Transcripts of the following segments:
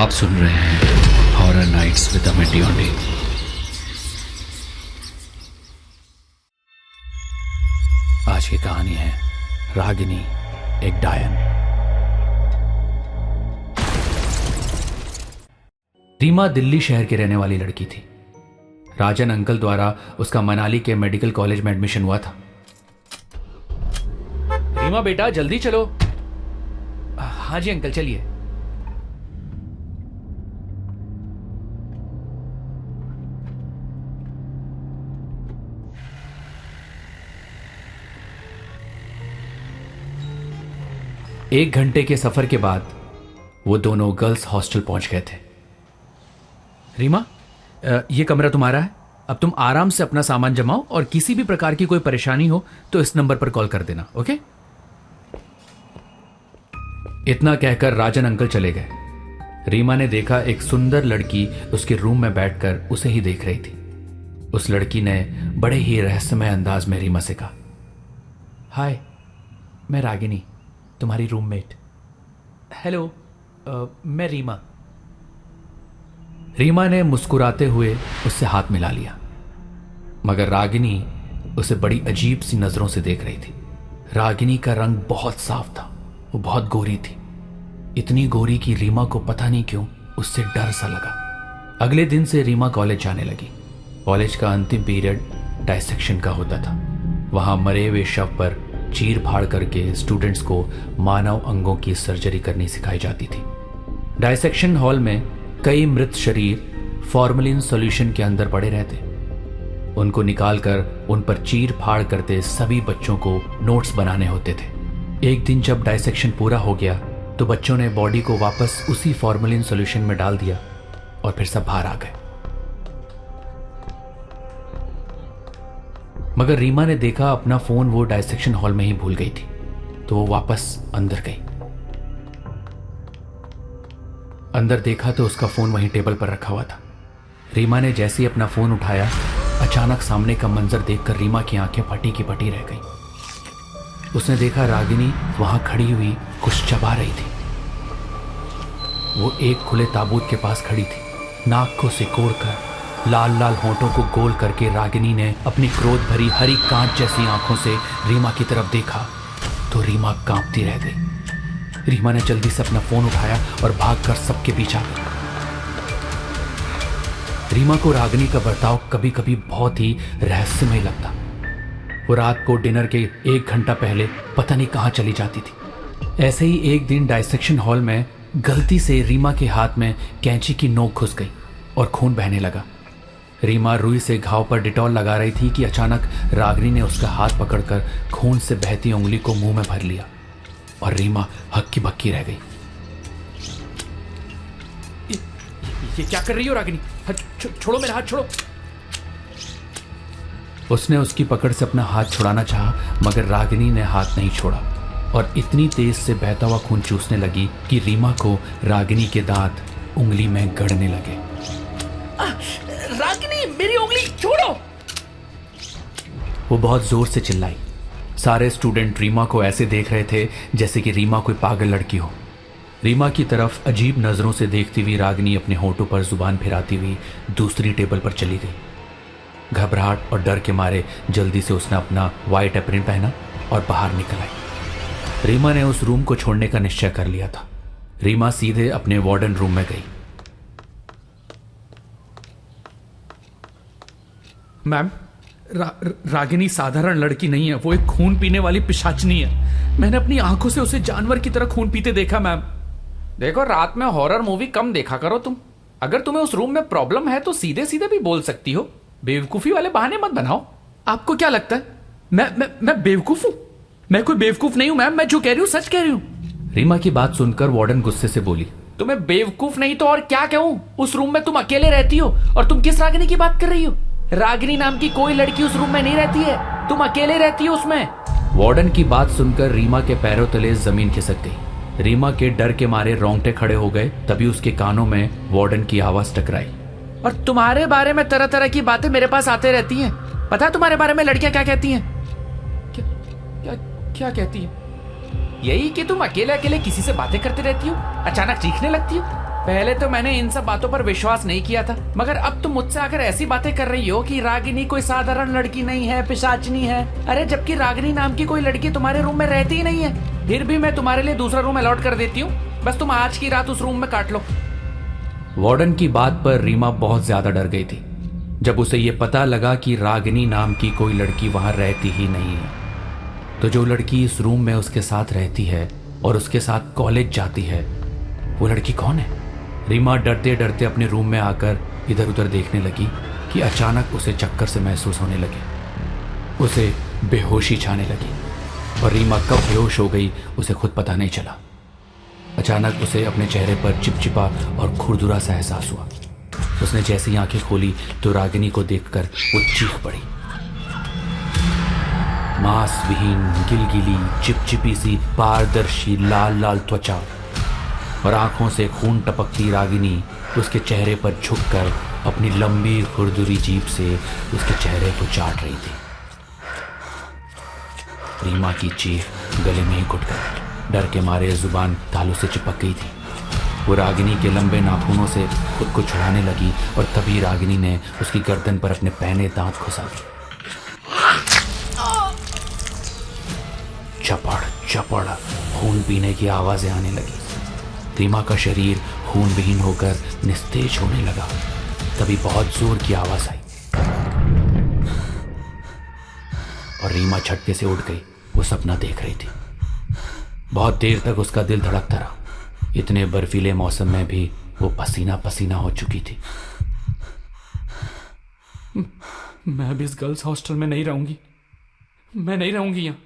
आप सुन रहे हैं हॉरर नाइट्स विद अमित डियोंडे। आज की कहानी है रागिनी, एक डायन। रीमा दिल्ली शहर के रहने वाली लड़की थी। राजन अंकल द्वारा उसका मनाली के मेडिकल कॉलेज में एडमिशन हुआ था। रीमा बेटा जल्दी चलो। हाँ जी अंकल चलिए। एक घंटे के सफर के बाद वो दोनों गर्ल्स हॉस्टल पहुंच गए थे। रीमा, ये कमरा तुम्हारा है। अब तुम आराम से अपना सामान जमाओ और किसी भी प्रकार की कोई परेशानी हो तो इस नंबर पर कॉल कर देना, ओके? इतना कहकर राजन अंकल चले गए। रीमा ने देखा एक सुंदर लड़की उसके रूम में बैठकर उसे ही देख रही थी। उस लड़की ने बड़े ही रहस्यमय अंदाज में रीमा से कहा, हाय, मैं रागिनी, तुम्हारी रूममेट। हेलो, मैं रीमा। रीमा ने मुस्कुराते हुए उससे हाथ मिला लिया, मगर रागिनी उसे बड़ी अजीब सी नजरों से देख रही थी। रागिनी का रंग बहुत साफ था, वो बहुत गोरी थी, इतनी गोरी कि रीमा को पता नहीं क्यों उससे डर सा लगा। अगले दिन से रीमा कॉलेज जाने लगी। कॉलेज का अंतिम पीरियड डायसेक्शन का होता था। वहां मरे हुए शव पर चीर फाड़ करके स्टूडेंट्स को मानव अंगों की सर्जरी करनी सिखाई जाती थी। डायसेक्शन हॉल में कई मृत शरीर फॉर्मलिन सॉल्यूशन के अंदर पड़े रहते। उनको निकालकर उन पर चीर फाड़ करते सभी बच्चों को नोट्स बनाने होते थे। एक दिन जब डायसेक्शन पूरा हो गया तो बच्चों ने बॉडी को वापस उसी फॉर्मलिन सॉल्यूशन में डाल दिया और फिर सब बाहर आ गए। मगर रीमा ने देखा अपना फोन वो डायसेक्शन हॉल में ही भूल गई थी, तो वो वापस अंदर गई। अंदर देखा तो उसका फोन वहीं टेबल पर रखा हुआ था। रीमा ने जैसे ही अपना फोन उठाया, अचानक सामने का मंजर देखकर रीमा की आंखें फटी की फटी रह गई। उसने देखा रागिनी वहां खड़ी हुई कुछ चबा रही थी। वो एक खुले ताबूत के पास खड़ी थी। नाक को सिकोड़कर लाल लाल होंठों को गोल करके रागिनी ने अपनी क्रोध भरी हरी कांच जैसी आंखों से रीमा की तरफ देखा तो रीमा कांपती रह गई। रीमा ने जल्दी से अपना फोन उठाया और भागकर सबके पीछे आ गई। रीमा को रागिनी का बर्ताव कभी कभी बहुत ही रहस्यमय लगता। वो रात को डिनर के 1 घंटा पहले पता नहीं कहां चली जाती थी। ऐसे ही एक दिन डायसेक्शन हॉल में गलती से रीमा के हाथ में कैंची की नोक घुस गई और खून बहने लगा। रीमा रुई से घाव पर डिटॉल लगा रही थी कि अचानक रागिनी ने उसका हाथ पकड़कर खून से बहती उंगली को मुंह में भर लिया और रीमा हक्की बक्की रह गई। ये क्या कर रही हो रागिनी? छोड़ो मेरा हाथ, छोड़ो। उसने उसकी पकड़ से अपना हाथ छुड़ाना चाहा, मगर रागिनी ने हाथ नहीं छोड़ा और इतनी तेज से बहता हुआ खून चूसने लगी कि रीमा को रागिनी के दांत उंगली में गड़ने लगे। रागिनी, मेरी उंगली छोड़ो! वो बहुत जोर से चिल्लाई। सारे स्टूडेंट रीमा को ऐसे देख रहे थे जैसे कि रीमा कोई पागल लड़की हो। रीमा की तरफ अजीब नजरों से देखती हुई रागिनी अपने होठों पर जुबान फिराती हुई दूसरी टेबल पर चली गई। घबराहट और डर के मारे जल्दी से उसने अपना व्हाइट एप्रन पहना और बाहर निकल आई। रीमा ने उस रूम को छोड़ने का निश्चय कर लिया था। रीमा सीधे अपने वार्डन रूम में गई। मैम, रागिनी साधारण लड़की नहीं है, वो एक खून पीने वाली पिशाचनी है। मैंने अपनी आंखों से उसे जानवर की तरह खून पीते देखा मैम। देखो, रात में हॉरर मूवी कम देखा करो तुम। अगर तुम्हें उस रूम में प्रॉब्लम है तो सीधे सीधे भी बोल सकती हो। बेवकूफी वाले बहाने मत बनाओ। आपको क्या लगता है मैं बेवकूफ हूं? मैं कोई बेवकूफ नहीं हूं मैम, मैं जो कह रही हूं सच कह रही हूं। रीमा की बात सुनकर वार्डन गुस्से से बोली, तुम्हें बेवकूफ नहीं तो और क्या कहूं? उस रूम में तुम अकेले रहती हो और तुम किस रागिनी की बात कर रही हो? रागिनी नाम की कोई लड़की उस रूम में नहीं रहती है, तुम अकेले रहती हो उसमें। वार्डन की बात सुनकर रीमा के पैरों तले जमीन खिसक गई। रीमा के डर के मारे रोंगटे खड़े हो गए। तभी उसके कानों में वार्डन की आवाज टकराई, और तुम्हारे बारे में तरह तरह की बातें मेरे पास आते रहती हैं। पता है तुम्हारे बारे में लड़कियां क्या कहती हैं? क्या कहती है? यही कि तुम अकेले अकेले किसी से बातें करते रहती हो, अचानक चीखने लगती हो। पहले तो मैंने इन सब बातों पर विश्वास नहीं किया था, मगर अब तुम मुझसे आकर ऐसी बातें कर रही हो कि रागिनी कोई साधारण लड़की नहीं है, पिशाचनी है। अरे जबकि रागिनी नाम की कोई लड़की तुम्हारे रूम में रहती ही नहीं है। फिर भी मैं तुम्हारे लिए दूसरा रूम अलॉट कर देती हूँ, बस तुम आज की रात उस रूम में काट लो। वार्डन की बात पर रीमा बहुत ज्यादा डर गई थी जब उसे यह पता लगा कि रागिनी नाम की कोई लड़की वहां रहती ही नहीं है। तो जो लड़की इस रूम में उसके साथ रहती है और उसके साथ कॉलेज जाती है, वो लड़की कौन है? रीमा डरते डरते अपने रूम में आकर इधर उधर देखने लगी कि अचानक उसे चक्कर से महसूस होने लगे। उसे बेहोशी छाने लगी और रीमा कब बेहोश हो गई उसे खुद पता नहीं चला। अचानक उसे अपने चेहरे पर चिपचिपा और खुरदुरा सा एहसास हुआ। उसने जैसे ही आंखें खोली तो रागिनी को देखकर वो चीख पड़ी। मांसविहीन, गिलगिली, चिपचिपी सी, पारदर्शी लाल लाल त्वचा और आंखों से खून टपकती रागिनी उसके चेहरे पर झुककर अपनी लंबी खुरदुरी जीभ से उसके चेहरे को चाट रही थी। रीमा की चीख गले में ही घुट गई। डर के मारे जुबान तालू से चिपक गई थी। वो रागिनी के लंबे नाखूनों से खुद को छुड़ाने लगी और तभी रागिनी ने उसकी गर्दन पर अपने पहने दांत घुसा दिए। चपड़ चपड़ खून पीने की आवाजें आने लगी। रीमा का शरीर खून विहीन होकर निस्तेज होने लगा। तभी बहुत जोर की आवाज आई और रीमा झटके से उठ गई। वो सपना देख रही थी। बहुत देर तक उसका दिल धड़कता रहा। इतने बर्फीले मौसम में भी वो पसीना पसीना हो चुकी थी। मैं अब इस गर्ल्स हॉस्टल में नहीं रहूंगी। मैं नहीं रहूंगी यहाँ।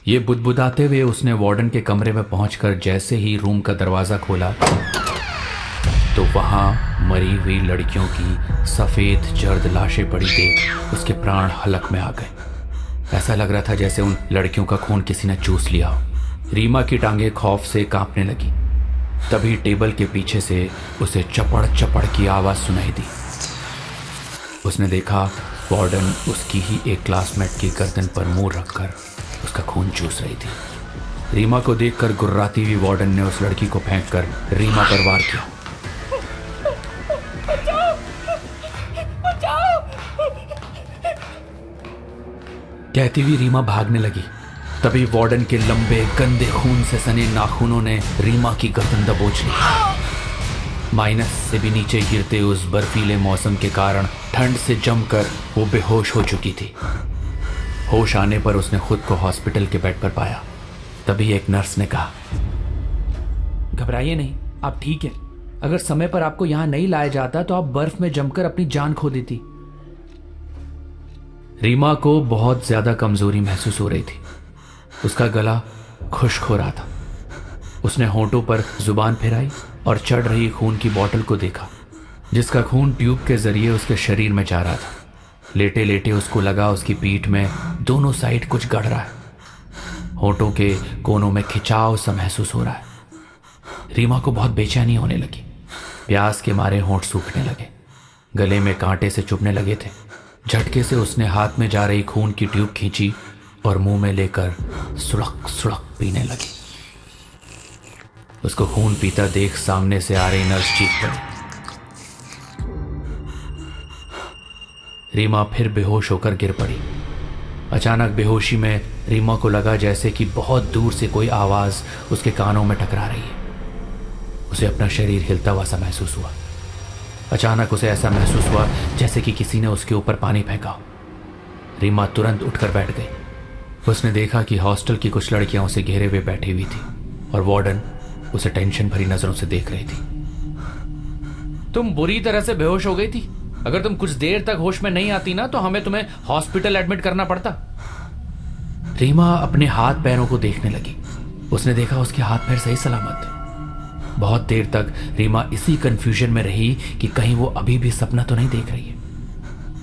ये बुदबुदाते हुए उसने वार्डन के कमरे में पहुंचकर जैसे ही रूम का दरवाजा खोला तो वहां मरी हुई लड़कियों की सफेद जर्द लाशें पड़ी देख उसके प्राण हलक में आ गए। ऐसा लग रहा था जैसे उन लड़कियों का खून किसी ने चूस लिया हो। रीमा की टांगें खौफ से कांपने लगी। तभी टेबल के पीछे से उसे चपड़ चपड़ की आवाज सुनाई दी। उसने देखा वार्डन उसकी ही एक क्लासमेट की गर्दन पर मुंह रखकर उसका खून चूस रही थी। रीमा को देखकर गुर्राती हुई वार्डन ने उस लड़की को फेंककर रीमा पर वार किया। कहती हुई रीमा भागने लगी। तभी वार्डन के लंबे गंदे खून से सने नाखूनों ने रीमा की गर्दन दबोच ली। माइनस से भी नीचे गिरते उस बर्फीले मौसम के कारण ठंड से जमकर वो बेहोश हो चुकी थी। होश आने पर उसने खुद को हॉस्पिटल के बेड पर पाया। तभी एक नर्स ने कहा, घबराइए नहीं, आप ठीक है। अगर समय पर आपको यहाँ नहीं लाया जाता तो आप बर्फ में जमकर अपनी जान खो देती। रीमा को बहुत ज्यादा कमजोरी महसूस हो रही थी। उसका गला खुश्क हो रहा था। उसने होंठों पर जुबान फिराई और चढ़ रही खून की बोतल को देखा, जिसका खून ट्यूब के जरिए उसके शरीर में जा रहा था। लेटे लेटे उसको लगा उसकी पीठ में दोनों साइड कुछ गड़ रहा है। होंठों के कोनों में खिंचाव सा महसूस हो रहा है। रीमा को बहुत बेचैनी होने लगी। प्यास के मारे होंठ सूखने लगे, गले में कांटे से चुभने लगे थे। झटके से उसने हाथ में जा रही खून की ट्यूब खींची और मुंह में लेकर सुड़क सुड़क पीने लगी। उसको खून पीता देख सामने से आ रही नर्स चीख पड़ी। रीमा फिर बेहोश होकर गिर पड़ी। अचानक बेहोशी में रीमा को लगा जैसे कि बहुत दूर से कोई आवाज उसके कानों में टकरा रही है। उसे अपना शरीर हिलता हुआ सा महसूस हुआ। अचानक उसे ऐसा महसूस हुआ जैसे कि किसी ने उसके ऊपर पानी फेंका हो। रीमा तुरंत उठकर बैठ गई। उसने देखा कि हॉस्टल की कुछ लड़कियां उसे घेरे हुए बैठी हुई थी और वार्डन उसे टेंशन भरी नजरों से देख रही थी। तुम बुरी तरह से बेहोश हो गई थी। अगर तुम कुछ देर तक होश में नहीं आती ना तो हमें तुम्हें हॉस्पिटल एडमिट करना पड़ता। रीमा अपने हाथ पैरों को देखने लगी। उसने देखा उसके हाथ पैर सही सलामत थे। बहुत देर तक रीमा इसी कंफ्यूजन में रही कि कहीं वो अभी भी सपना तो नहीं देख रही है।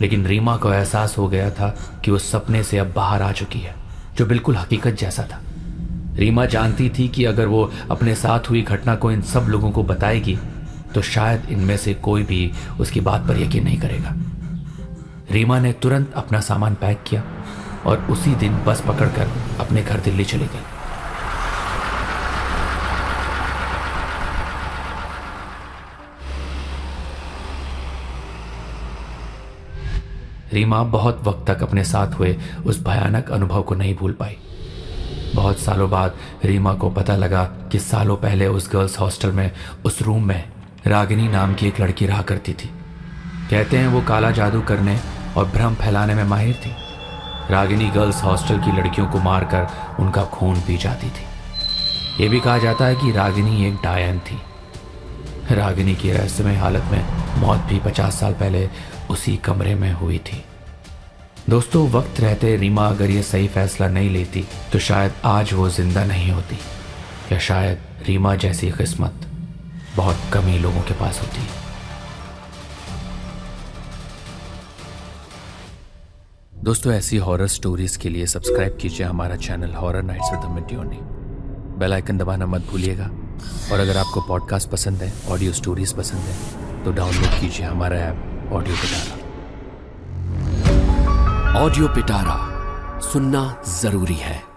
लेकिन रीमा को एहसास हो गया था कि वो सपने से अब बाहर आ चुकी है, जो बिल्कुल हकीकत जैसा था। रीमा जानती थी कि अगर वो अपने साथ हुई घटना को इन सब लोगों को बताएगी तो शायद इनमें से कोई भी उसकी बात पर यकीन नहीं करेगा। रीमा ने तुरंत अपना सामान पैक किया और उसी दिन बस पकड़कर अपने घर दिल्ली चली गई। रीमा बहुत वक्त तक अपने साथ हुए उस भयानक अनुभव को नहीं भूल पाई। बहुत सालों बाद रीमा को पता लगा कि सालों पहले उस गर्ल्स हॉस्टल में उस रूम में रागिनी नाम की एक लड़की रहा करती थी। कहते हैं वो काला जादू करने और भ्रम फैलाने में माहिर थी। रागिनी गर्ल्स हॉस्टल की लड़कियों को मारकर उनका खून पी जाती थी। ये भी कहा जाता है कि रागिनी एक डायन थी। रागिनी की रहस्यमय हालत में मौत भी 50 साल पहले उसी कमरे में हुई थी। दोस्तों, वक्त रहते रीमा अगर ये सही फैसला नहीं लेती तो शायद आज वो जिंदा नहीं होती, या शायद रीमा जैसी किस्मत बहुत कम ही लोगों के पास होती। दोस्तों, ऐसी हॉरर स्टोरीज के लिए सब्सक्राइब कीजिए हमारा channel horror nights with Amit Dyoni. Bell icon दबाना मत भूलिएगा। और अगर आपको पॉडकास्ट पसंद है, ऑडियो स्टोरीज पसंद है, तो डाउनलोड कीजिए हमारा ऐप ऑडियो पिटारा। ऑडियो पिटारा सुनना जरूरी है।